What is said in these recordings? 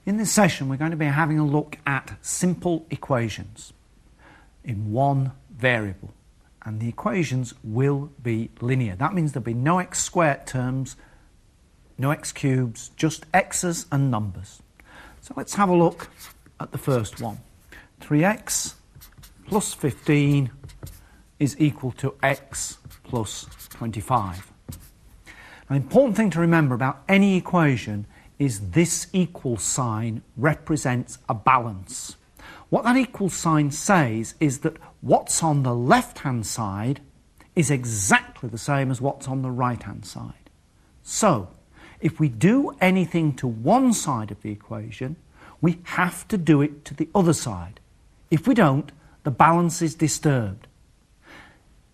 In this session, we're going to be having a look at simple equations in one variable. And the equations will be linear. That means there'll be no x squared terms, no x cubes, just x's and numbers. So let's have a look at the first one. 3x plus 15 is equal to x plus 25. An important thing to remember about any equation is this equal sign represents a balance. What that equal sign says is that what's on the left-hand side is exactly the same as what's on the right-hand side. So, if we do anything to one side of the equation, we have to do it to the other side. If we don't, the balance is disturbed.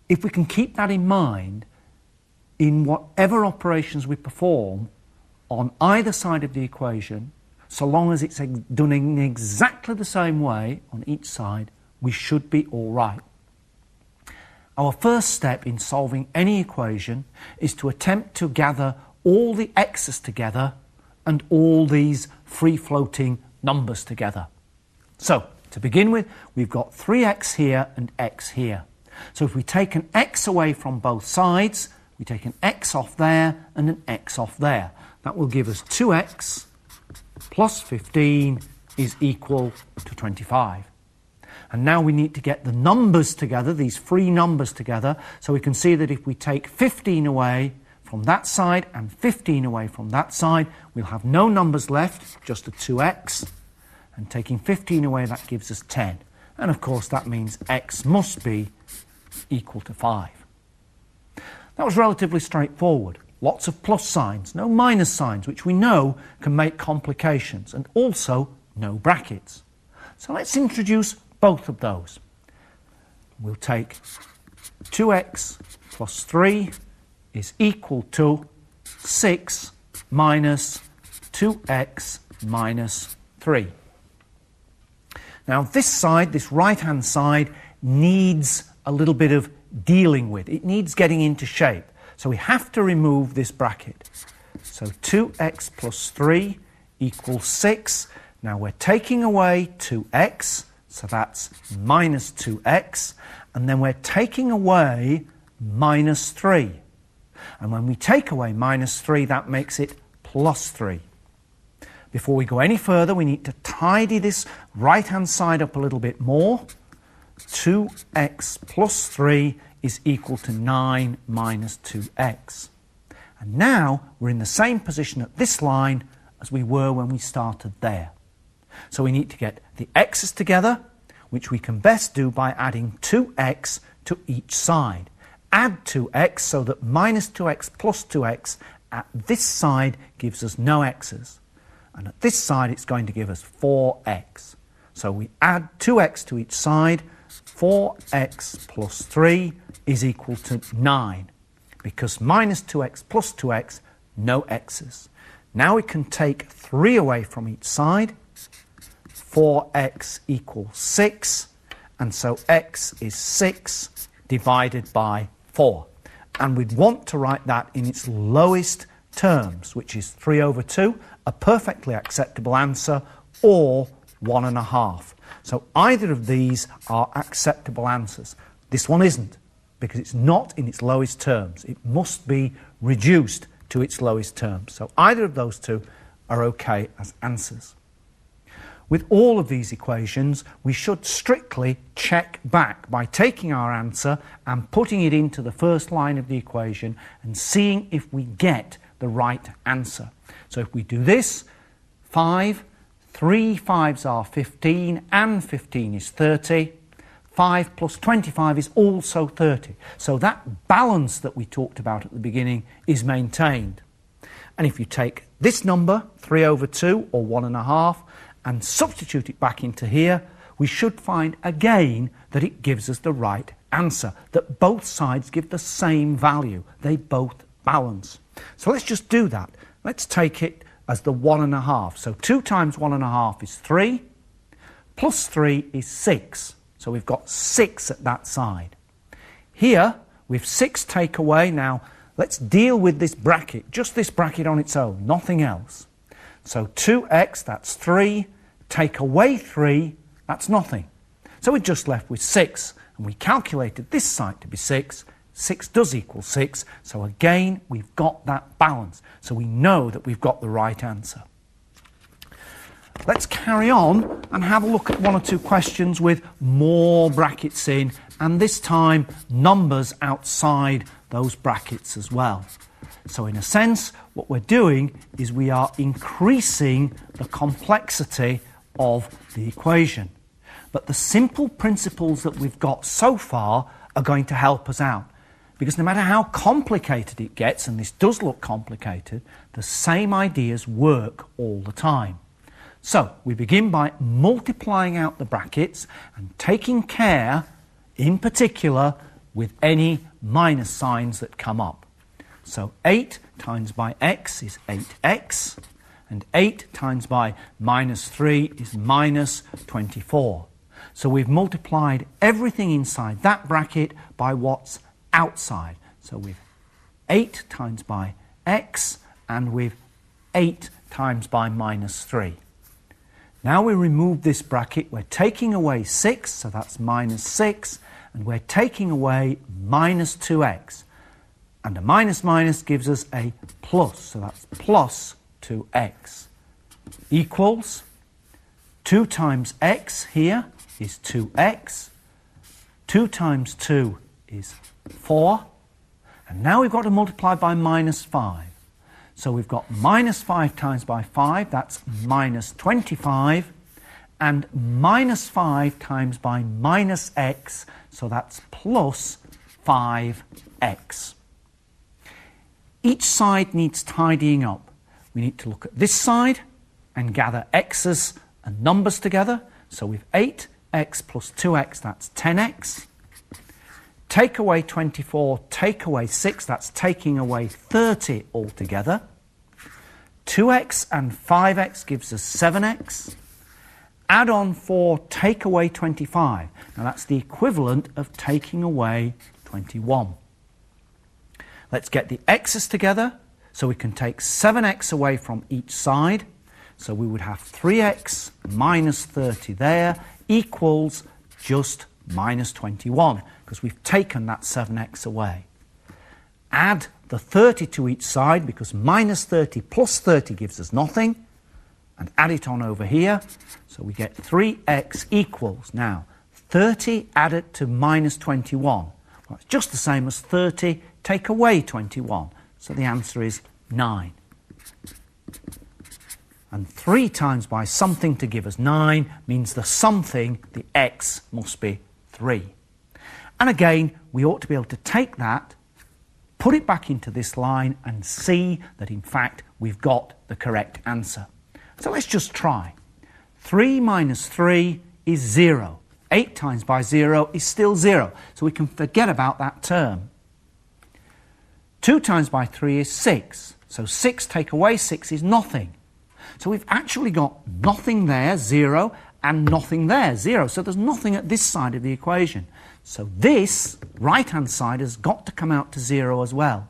If we can keep that in mind, in whatever operations we perform on either side of the equation, so long as it's done in exactly the same way on each side, we should be all right. Our first step in solving any equation is to attempt to gather all the x's together and all these free-floating numbers together. So, to begin with, we've got 3x here and x here. So if we take an x away from both sides, we take an x off there and an x off there. That will give us 2x plus 15 is equal to 25. And now we need to get the numbers together, these free numbers together, so we can see that if we take 15 away from that side and 15 away from that side, we'll have no numbers left, just a 2x. And taking 15 away, that gives us 10. And of course, that means x must be equal to 5. That was relatively straightforward. Lots of plus signs, no minus signs, which we know can make complications, and also no brackets. So let's introduce both of those. We'll take 2x plus 3 is equal to 6 minus 2x minus 3. Now this side, this right-hand side, needs a little bit of dealing with. It needs getting into shape. So we have to remove this bracket. So 2x plus 3 equals 6. Now we're taking away 2x, so that's minus 2x. And then we're taking away minus 3. And when we take away minus 3, that makes it plus 3. Before we go any further, we need to tidy this right-hand side up a little bit more. 2x plus 3 is equal to 9 minus 2x. And now we're in the same position at this line as we were when we started there. So we need to get the x's together, which we can best do by adding 2x to each side. Add 2x so that minus 2x plus 2x at this side gives us no x's. And at this side it's going to give us 4x. So we add 2x to each side. 4x plus 3 is equal to 9, because minus 2x plus 2x, no x's. Now we can take 3 away from each side. 4x equals 6, and so x is 6 divided by 4. And we'd want to write that in its lowest terms, which is 3 over 2, a perfectly acceptable answer, or 1.5. So either of these are acceptable answers. This one isn't, because it's not in its lowest terms. It must be reduced to its lowest terms. So either of those two are okay as answers. With all of these equations, we should strictly check back by taking our answer and putting it into the first line of the equation and seeing if we get the right answer. So if we do this, 5, 3 5s are 15, and 15 is 30. 5 plus 25 is also 30. So that balance that we talked about at the beginning is maintained. And if you take this number, 3 over 2, or 1.5, and substitute it back into here, we should find again that it gives us the right answer, that both sides give the same value. They both balance. So let's just do that. Let's take it as the 1.5. So 2 times 1.5 is 3, plus 3 is 6. So we've got 6 at that side. Here, with 6 take away, now let's deal with this bracket, just this bracket on its own, nothing else. So 2x, that's 3. Take away 3, that's nothing. So we're just left with 6. And we calculated this side to be 6. 6 does equal 6. So again, we've got that balance. So we know that we've got the right answer. Let's carry on and have a look at one or two questions with more brackets in, and this time numbers outside those brackets as well. So in a sense, what we're doing is we are increasing the complexity of the equation. But the simple principles that we've got so far are going to help us out. Because no matter how complicated it gets, and this does look complicated, the same ideas work all the time. So we begin by multiplying out the brackets and taking care, in particular, with any minus signs that come up. So 8 times by x is 8x, and 8 times by minus 3 is minus 24. So we've multiplied everything inside that bracket by what's outside. So with 8 times by x and with 8 times by minus 3. Now we remove this bracket, we're taking away 6, so that's minus 6, and we're taking away minus 2x. And a minus minus gives us a plus, so that's plus 2x. Equals 2 times x here is 2x, 2 times 2 is 4, and now we've got to multiply by minus 5. So we've got minus 5 times by 5, that's minus 25, and minus 5 times by minus x, so that's plus 5x. Each side needs tidying up. We need to look at this side and gather x's and numbers together. So with 8x plus 2x, that's 10x. Take away 24, take away 6, that's taking away 30 altogether. 2x and 5x gives us 7x. Add on 4, take away 25. Now that's the equivalent of taking away 21. Let's get the x's together so we can take 7x away from each side. So we would have 3x minus 30 there equals just minus 21 because we've taken that 7x away. Add the 30 to each side because minus 30 plus 30 gives us nothing, and add it on over here. So we get 3x equals, now 30 added to minus 21. Well, it's just the same as 30 take away 21. So the answer is 9. And 3 times by something to give us 9 means the something, the x, must be 3. And again, we ought to be able to take that, put it back into this line and see that in fact we've got the correct answer. So let's just try. 3 minus 3 is 0. 8 times by 0 is still 0. So we can forget about that term. 2 times by 3 is 6. So 6 take away 6 is nothing. So we've actually got nothing there, 0, and nothing there, 0. So there's nothing at this side of the equation. So this right-hand side has got to come out to 0 as well.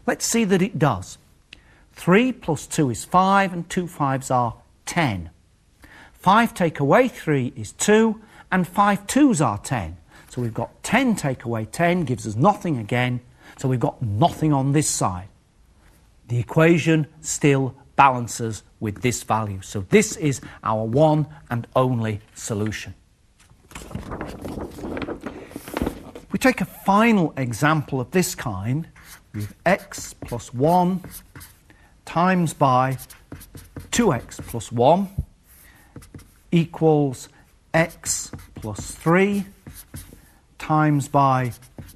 Let's see that it does. 3 plus 2 is 5, and 2 5s are 10. 5 take away 3 is 2, and 5 2s are 10. So we've got 10 take away 10 gives us nothing again. So we've got nothing on this side. The equation still balances with this value. So this is our one and only solution. We take a final example of this kind with x plus 1 times by 2x plus 1 equals x plus 3 times by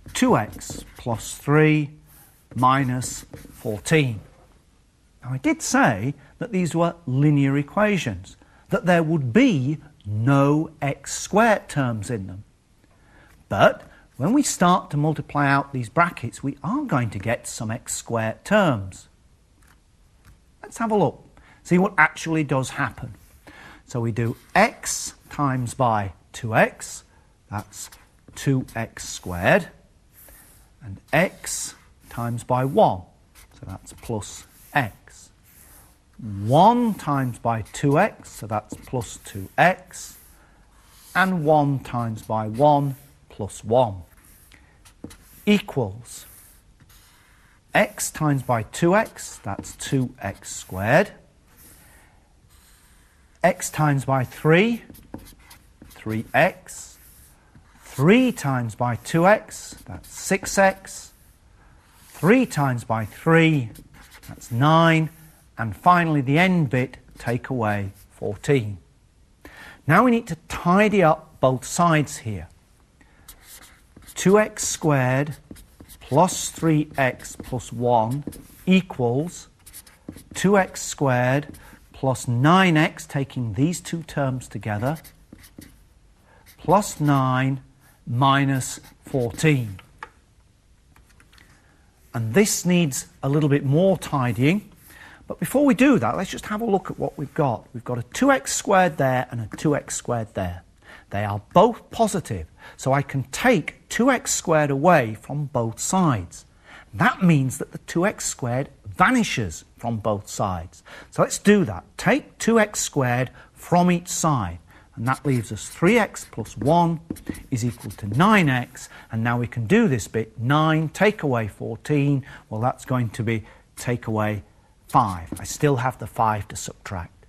2x plus 3 minus 14. Now I did say that these were linear equations, that there would be no x squared terms in them. But when we start to multiply out these brackets, we are going to get some x squared terms. Let's have a look, see what actually does happen. So we do x times by 2x, that's 2x squared, and x times by 1, so that's plus x. 1 times by 2x, so that's plus 2x, and 1 times by 1 plus 1 equals x times by 2x, that's 2x squared, x times by 3, 3x, 3 times by 2x, that's 6x, 3 times by 3, that's 9, and finally the end bit, take away 14. Now we need to tidy up both sides here. 2x squared plus 3x plus 1 equals 2x squared plus 9x, taking these two terms together, plus 9 minus 14. And this needs a little bit more tidying. But before we do that, let's just have a look at what we've got. We've got a 2x squared there and a 2x squared there. They are both positive, so I can take 2x squared away from both sides. That means that the 2x squared vanishes from both sides. So let's do that. Take 2x squared from each side, and that leaves us 3x plus 1 is equal to 9x, and now we can do this bit. 9 take away 14, well, that's going to be take away 5. I still have the 5 to subtract.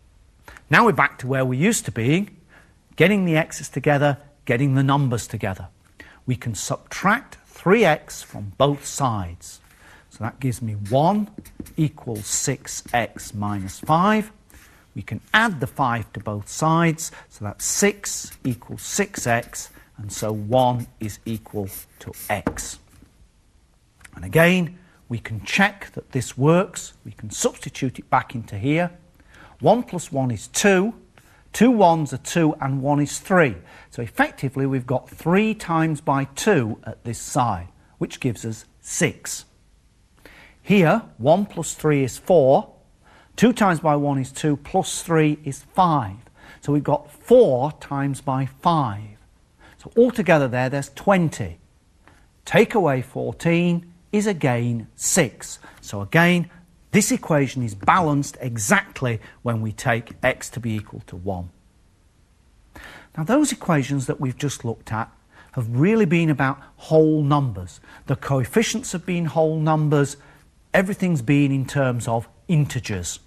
Now we're back to where we used to being, getting the x's together, getting the numbers together. We can subtract 3x from both sides. So that gives me 1 equals 6x minus 5. We can add the 5 to both sides, so that's 6 equals 6x, and so 1 is equal to x. And again, we can check that this works. We can substitute it back into here. 1 plus 1 is 2. 2 1s are 2 and 1 is 3. So effectively we've got 3 times by 2 at this side, which gives us 6. Here, 1 plus 3 is 4. 2 times by 1 is 2, plus 3 is 5. So we've got 4 times by 5. So altogether there's 20. Take away 14 is again 6. So again, this equation is balanced exactly when we take x to be equal to 1. Now those equations that we've just looked at have really been about whole numbers. The coefficients have been whole numbers. Everything's been in terms of integers.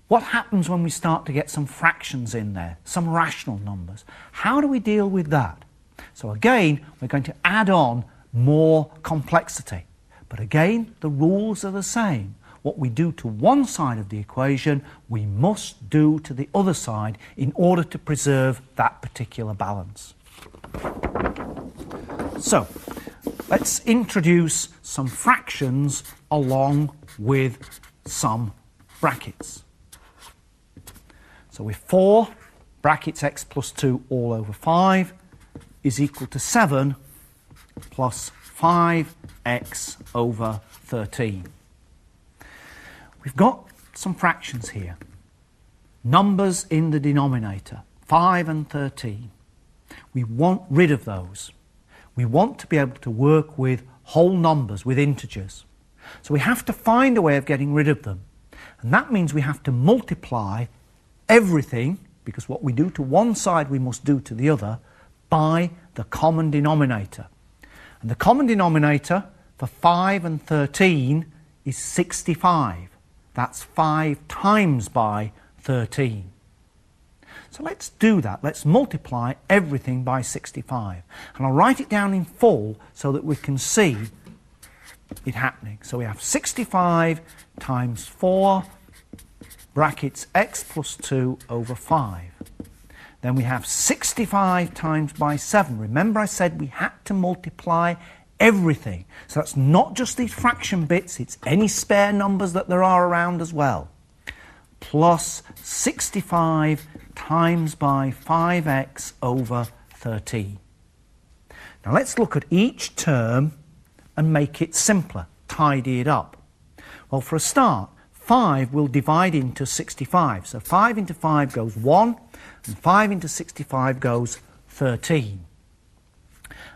What happens when we start to get some fractions in there, some rational numbers? How do we deal with that? So again, we're going to add on more complexity. But again, the rules are the same. What we do to one side of the equation, we must do to the other side in order to preserve that particular balance. So, let's introduce some fractions along with some brackets. So with 4 brackets x plus 2 all over 5 is equal to 7 plus 5x over 13. We've got some fractions here. Numbers in the denominator, 5 and 13. We want rid of those. We want to be able to work with whole numbers, with integers. So we have to find a way of getting rid of them. And that means we have to multiply everything, because what we do to one side we must do to the other, by the common denominator. And the common denominator for 5 and 13 is 65. That's 5 times by 13. So let's do that. Let's multiply everything by 65. And I'll write it down in full so that we can see it happening. So we have 65 times 4 brackets x plus 2 over 5. Then we have 65 times by 7. Remember I said we had to multiply everything. So that's not just these fraction bits, it's any spare numbers that there are around as well. Plus 65 times by 5x over 13. Now let's look at each term and make it simpler, tidy it up. Well, for a start, 5 will divide into 65. So 5 into 5 goes 1, and 5 into 65 goes 13.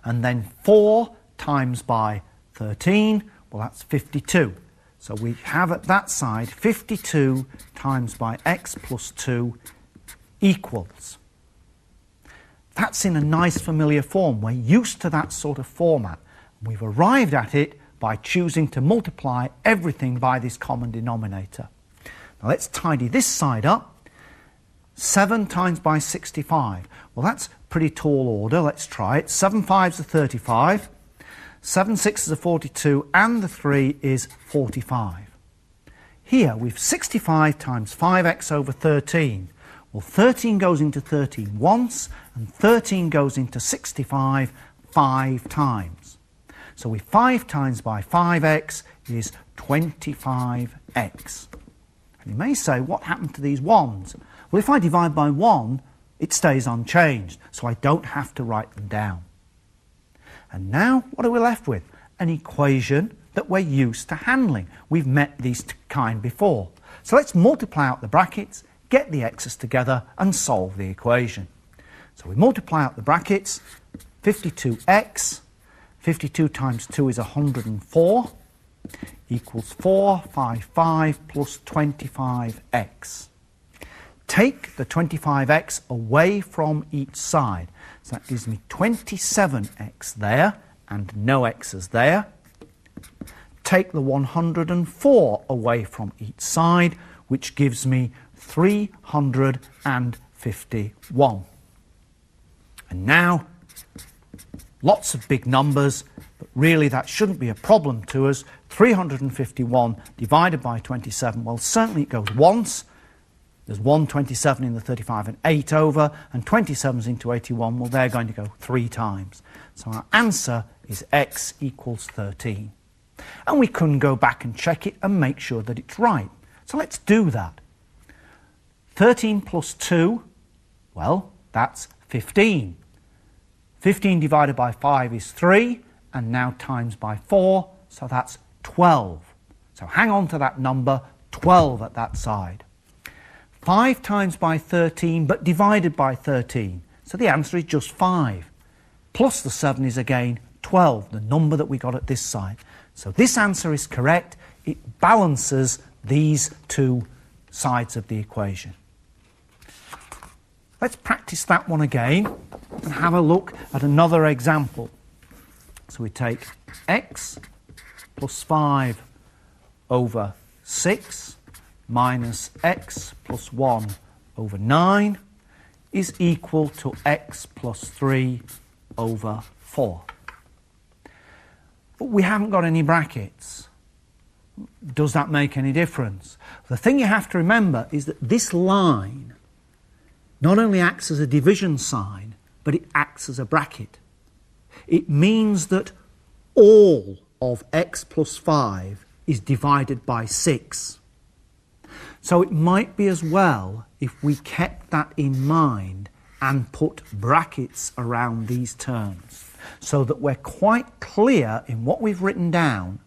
And then 4 times by 13, well, that's 52. So we have at that side 52 times by x plus 2 equals. That's in a nice familiar form. We're used to that sort of format. We've arrived at it by choosing to multiply everything by this common denominator. Now let's tidy this side up. 7 times by 65. Well, that's pretty tall order. Let's try it. 7 5s are 35. 7 6s are 42. And the 3 is 45. Here we've 65 times 5x over 13. Well, 13 goes into 13 once, and 13 goes into 65 5 times. So we 5 times by 5x is 25x. And you may say, what happened to these 1s? Well, if I divide by 1, it stays unchanged, so I don't have to write them down. And now, what are we left with? An equation that we're used to handling. We've met these kind before. So let's multiply out the brackets, get the x's together, and solve the equation. So we multiply out the brackets, 52x, 52 times 2 is 104, equals 455 plus 25x. Take the 25x away from each side. So that gives me 27x there, and no x's there. Take the 104 away from each side, which gives me 351. And now, lots of big numbers, but really that shouldn't be a problem to us. 351 divided by 27, well, certainly it goes once. There's 127 in the 35 and 8 over, and 27's into 81, well, they're going to go 3 times. So our answer is x equals 13. And we can go back and check it and make sure that it's right. So let's do that. 13 plus 2, well, that's 15. 15 divided by 5 is 3, and now times by 4, so that's 12. So hang on to that number, 12 at that side. 5 times by 13, but divided by 13. So the answer is just 5. Plus the 7 is again 12, the number that we got at this side. So this answer is correct. It balances these two sides of the equation. Let's practice that one again and have a look at another example. So we take x plus 5 over 6 minus x plus 1 over 9 is equal to x plus 3 over 4. But we haven't got any brackets. Does that make any difference? The thing you have to remember is that this line not only acts as a division sign, but it acts as a bracket. It means that all of x plus 5 is divided by 6. So it might be as well if we kept that in mind and put brackets around these terms so that we're quite clear in what we've written down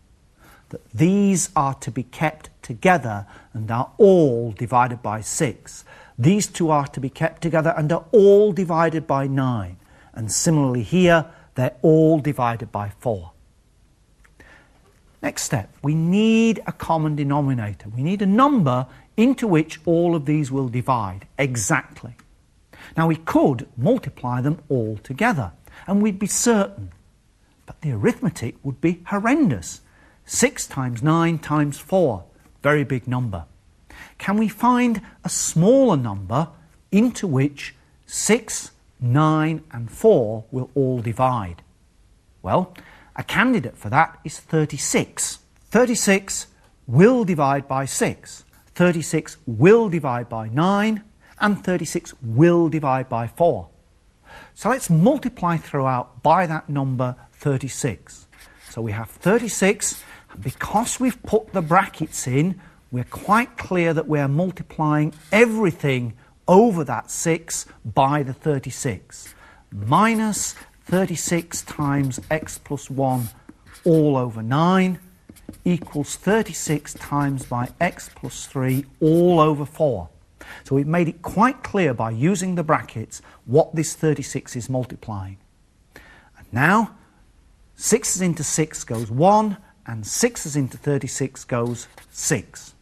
that these are to be kept together and are all divided by 6. These two are to be kept together and are all divided by 9. And similarly here, they're all divided by 4. Next step, we need a common denominator. We need a number into which all of these will divide exactly. Now we could multiply them all together and we'd be certain, but the arithmetic would be horrendous. 6 times 9 times 4, very big number. Can we find a smaller number into which 6, 9 and 4 will all divide? Well, a candidate for that is 36. 36 will divide by 6. 36 will divide by 9, and 36 will divide by 4. So let's multiply throughout by that number 36. So we have 36, and because we've put the brackets in, we're quite clear that we're multiplying everything over that 6 by the 36. Minus 36 times x plus 1 all over 9 equals 36 times by x plus 3 all over 4. So we've made it quite clear by using the brackets what this 36 is multiplying. And now 6 into 6 goes 1, and 6 into 36 goes 6.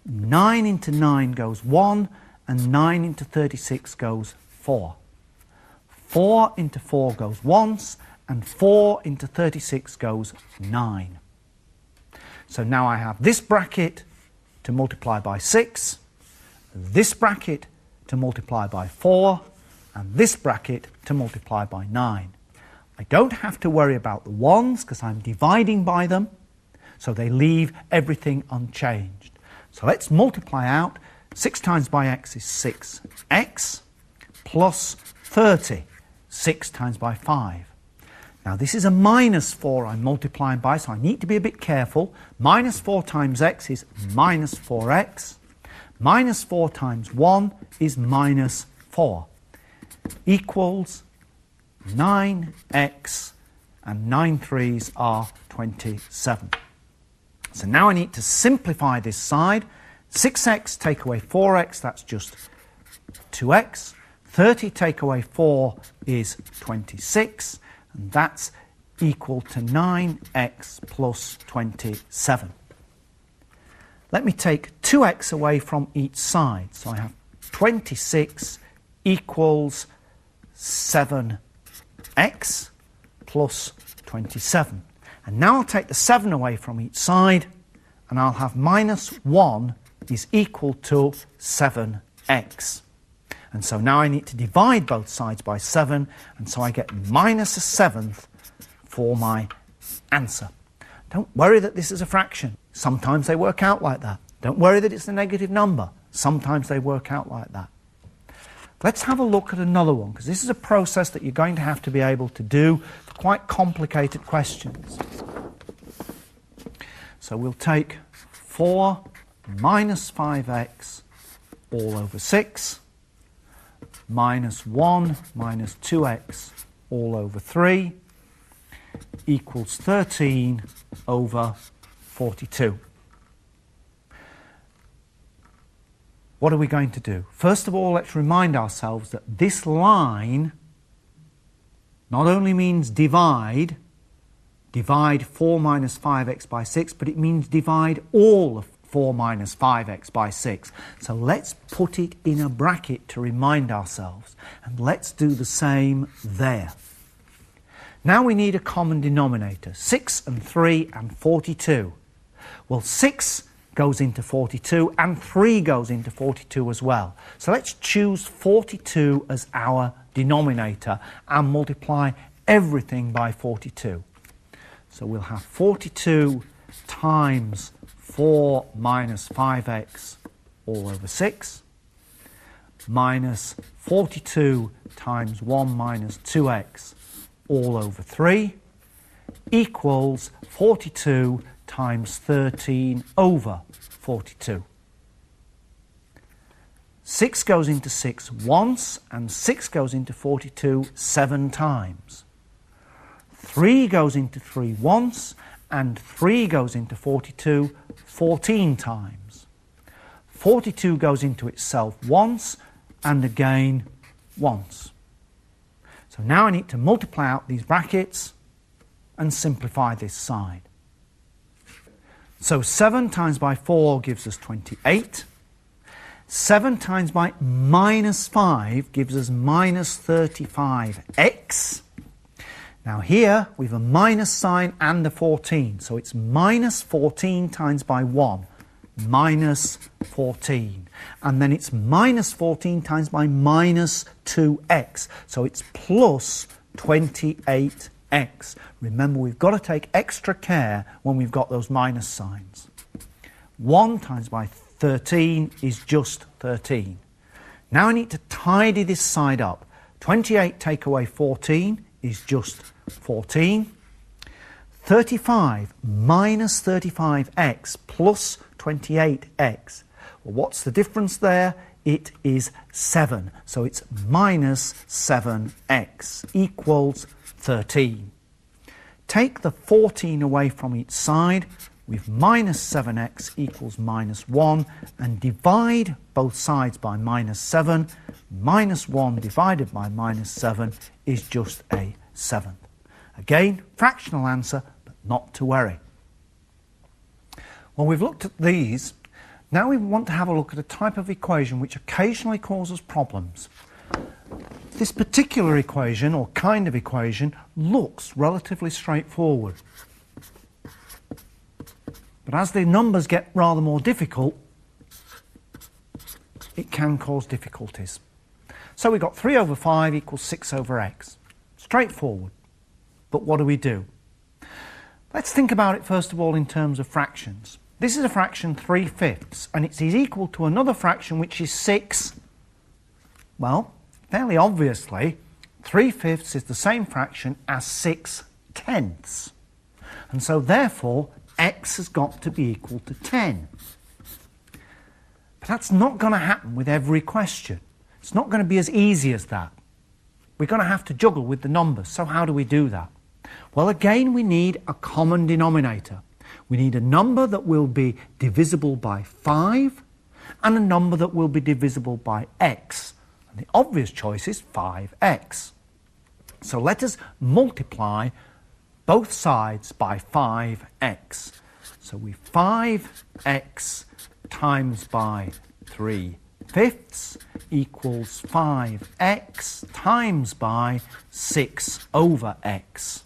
9 into 9 goes 1, and 9 into 36 goes 4. 4 into 4 goes once, and 4 into 36 goes 9. So now I have this bracket to multiply by 6, this bracket to multiply by 4, and this bracket to multiply by 9. I don't have to worry about the ones because I'm dividing by them, so they leave everything unchanged. So let's multiply out. 6 times by x is 6x plus 30. 6 times by 5. Now this is a minus 4 I'm multiplying by, so I need to be a bit careful. Minus 4 times x is minus 4x. Minus 4 times 1 is minus 4. Equals 9x, and 9 3s are 27. So now I need to simplify this side. 6x take away 4x, that's just 2x. 30 take away 4 is 26, and that's equal to 9x plus 27. Let me take 2x away from each side. So I have 26 equals 7x plus 27. And now I'll take the 7 away from each side, and I'll have minus 1 is equal to 7x. And so now I need to divide both sides by 7, and so I get minus a 7th for my answer. Don't worry that this is a fraction. Sometimes they work out like that. Don't worry that it's a negative number. Sometimes they work out like that. Let's have a look at another one, because this is a process that you're going to have to be able to do for quite complicated questions. So we'll take 4 minus 5x all over 6 minus 1 minus 2x all over 3 equals 13 over 42. What are we going to do? First of all, let's remind ourselves that this line not only means divide 4 minus 5x by 6, but it means divide all of 4 minus 5x by 6. So let's put it in a bracket to remind ourselves, and let's do the same there. Now we need a common denominator, 6 and 3 and 42. Well, 6 goes into 42 and 3 goes into 42 as well. So let's choose 42 as our denominator and multiply everything by 42. So we'll have 42 times 4 minus 5x all over 6 minus 42 times 1 minus 2x all over 3 equals 42 times 13 over 42. 6 goes into 6 once, and 6 goes into 42 7 times. 3 goes into 3 once, and 3 goes into 42 14 times. 42 goes into itself once, and again once. So now I need to multiply out these brackets and simplify this side. So 7 times by 4 gives us 28. 7 times by minus 5 gives us minus 35x. Now here we have a minus sign and a 14, so it's minus 14 times by 1, minus 14. And then it's minus 14 times by minus 2x, so it's plus 28x. Remember, we've got to take extra care when we've got those minus signs. 1 times by 13 is just 13. Now I need to tidy this side up. 28 take away 14 is just 14. 35 minus 35x plus 28x. Well, what's the difference there? It is 7. So it's minus 7x equals 13. Take the 14 away from each side with minus 7x equals minus 1, and divide both sides by minus 7. Minus 1 divided by minus 7 is just a 7th. Again, fractional answer, but not to worry. Well, we've looked at these. Now we want to have a look at a type of equation which occasionally causes problems. This particular equation, or kind of equation, looks relatively straightforward. But as the numbers get rather more difficult, it can cause difficulties. So we've got 3 over 5 equals 6 over x. Straightforward. But what do? Let's think about it first of all in terms of fractions. This is a fraction 3/5, and it is equal to another fraction which is 6. Well, fairly obviously, 3/5 is the same fraction as 6/10. And so therefore, x has got to be equal to 10. But that's not going to happen with every question. It's not going to be as easy as that. We're going to have to juggle with the numbers. So how do we do that? Well, again, we need a common denominator. We need a number that will be divisible by 5 and a number that will be divisible by x. And the obvious choice is 5x. So let us multiply both sides by 5x. So we 5x times by 3/5 equals 5x times by 6 over x.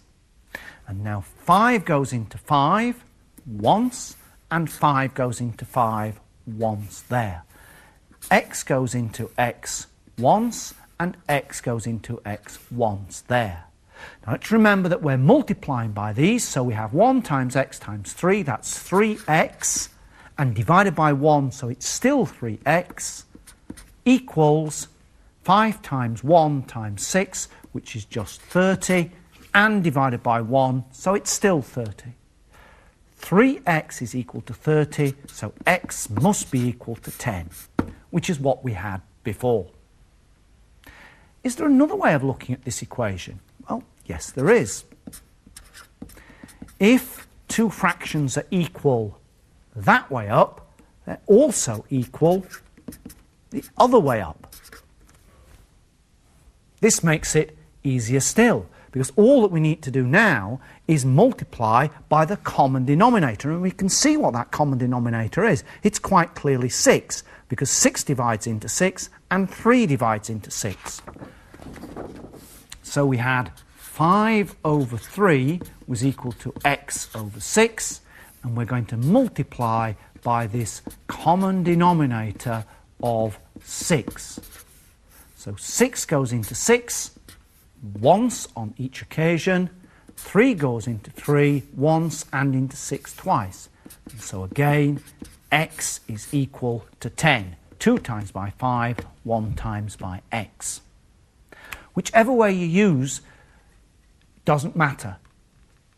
And now 5 goes into 5 once, and 5 goes into 5 once there. X goes into x once, and x goes into x once there. Now let's remember that we're multiplying by these, so we have 1 times x times 3, that's 3x, and divided by 1, so it's still 3x, equals 5 times 1 times 6, which is just 30, and divided by 1, so it's still 30. 3x is equal to 30, so x must be equal to 10, which is what we had before. Is there another way of looking at this equation? Well, yes, there is. If two fractions are equal that way up, they're also equal the other way up. This makes it easier still, because all that we need to do now is multiply by the common denominator, and we can see what that common denominator is. It's quite clearly 6, because 6 divides into 6 and 3 divides into 6. So we had 5 over 3 was equal to x over 6, and we're going to multiply by this common denominator of 6. So 6 goes into 6 once on each occasion, 3 goes into 3 once, and into 6 twice. And so again, x is equal to 10. 2 times by 5, 1 times by x. Whichever way you use doesn't matter.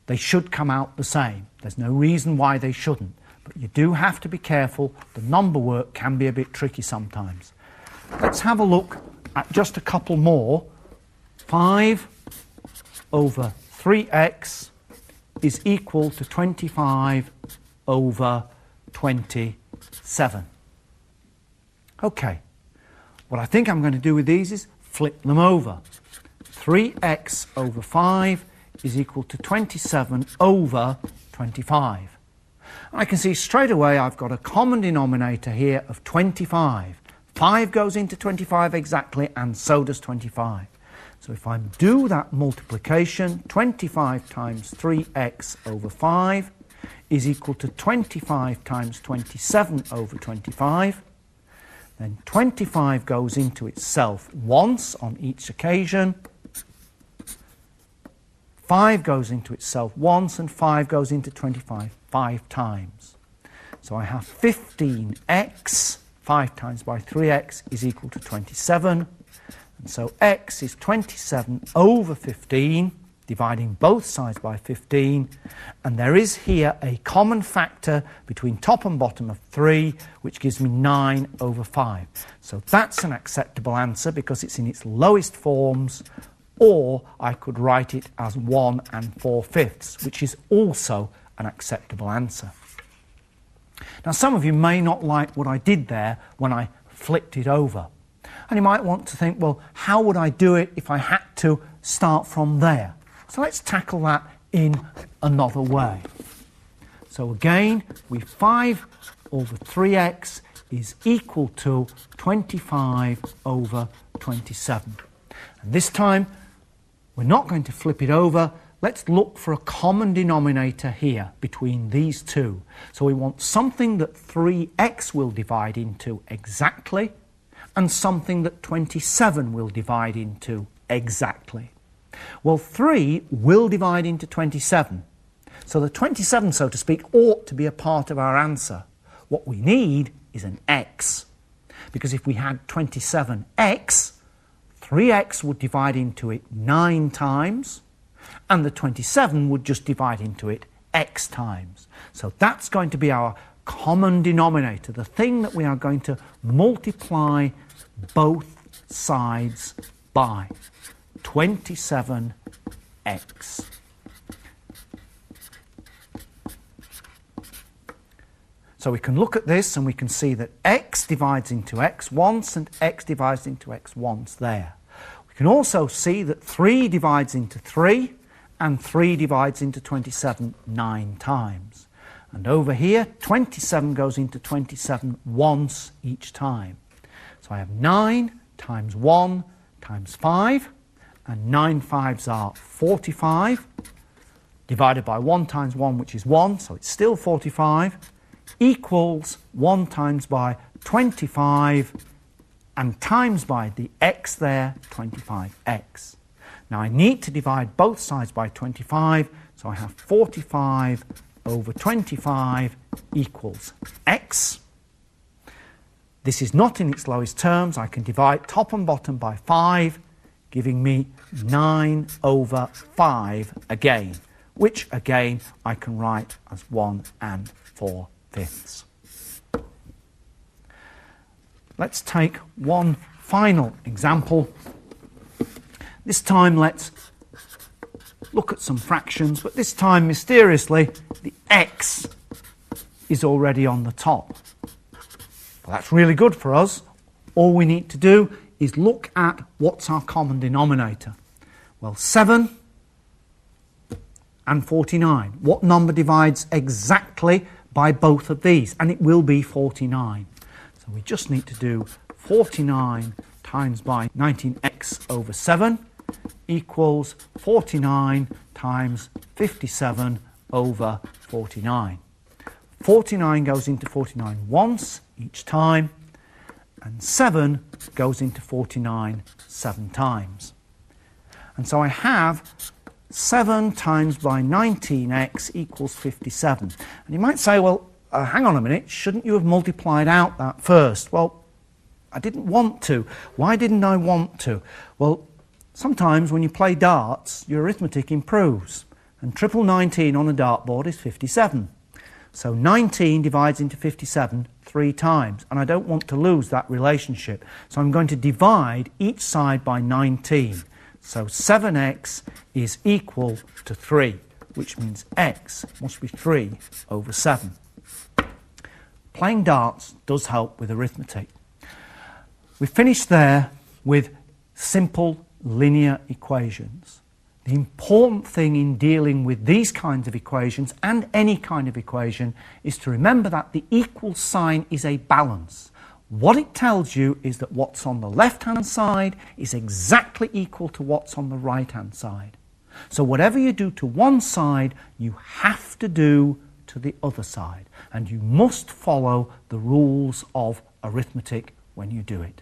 They should come out the same. There's no reason why they shouldn't. But you do have to be careful. The number work can be a bit tricky sometimes. Let's have a look at just a couple more. 5 over 3x is equal to 25 over 27. Okay, what I think I'm going to do with these is flip them over. 3x over 5 is equal to 27 over 25. And I can see straight away I've got a common denominator here of 25. 5 goes into 25 exactly, and so does 25. So if I do that multiplication, 25 times 3x over 5 is equal to 25 times 27 over 25. Then 25 goes into itself once on each occasion. 5 goes into itself once, and 5 goes into 25 5 times. So I have 15x, 5 times by 3x is equal to 27. And so x is 27 over 15, dividing both sides by 15. And there is here a common factor between top and bottom of 3, which gives me 9 over 5. So that's an acceptable answer because it's in its lowest forms, or I could write it as 1 4/5, which is also an acceptable answer. Now, some of you may not like what I did there when I flipped it over. And you might want to think, well, how would I do it if I had to start from there? So let's tackle that in another way. So again, 5 over 3x is equal to 25 over 27. And this time, we're not going to flip it over. Let's look for a common denominator here between these two. So we want something that 3x will divide into exactly and something that 27 will divide into exactly. Well, 3 will divide into 27. So the 27, so to speak, ought to be a part of our answer. What we need is an x. Because if we had 27x, 3x would divide into it 9 times, and the 27 would just divide into it x times. So that's going to be our common denominator, the thing that we are going to multiply both sides by, 27x. So we can look at this and we can see that x divides into x once and x divides into x once there. We can also see that 3 divides into 3 and 3 divides into 27 9 times. And over here, 27 goes into 27 once each time. So I have 9 times 1 times 5, and 9 5s are 45, divided by 1 times 1, which is 1, so it's still 45, equals 1 times by 25, and times by the x there, 25x. Now I need to divide both sides by 25, so I have 45 over 25 equals x. This is not in its lowest terms. I can divide top and bottom by 5, giving me 9 over 5 again, which again I can write as 1 4/5. Let's take one final example. This time let's look at some fractions, but this time mysteriously the x is already on the top. Well, that's really good for us. All we need to do is look at what's our common denominator. Well, 7 and 49. What number divides exactly by both of these? And it will be 49. So we just need to do 49 times by 19x over 7 equals 49 times 57 over 49. 49 goes into 49 once each time, and 7 goes into 49 7 times. And so I have 7 times by 19x equals 57. And you might say, well, hang on a minute, shouldn't you have multiplied out that first? Well, I didn't want to. Why didn't I want to? Well, sometimes when you play darts, your arithmetic improves. And triple 19 on a dartboard is 57. So 19 divides into 57 3 times, and I don't want to lose that relationship. So I'm going to divide each side by 19. So 7x is equal to 3, which means x must be 3 over 7. Playing darts does help with arithmetic. We finished there with simple linear equations. The important thing in dealing with these kinds of equations, and any kind of equation, is to remember that the equal sign is a balance. What it tells you is that what's on the left-hand side is exactly equal to what's on the right-hand side. So whatever you do to one side, you have to do to the other side. And you must follow the rules of arithmetic when you do it.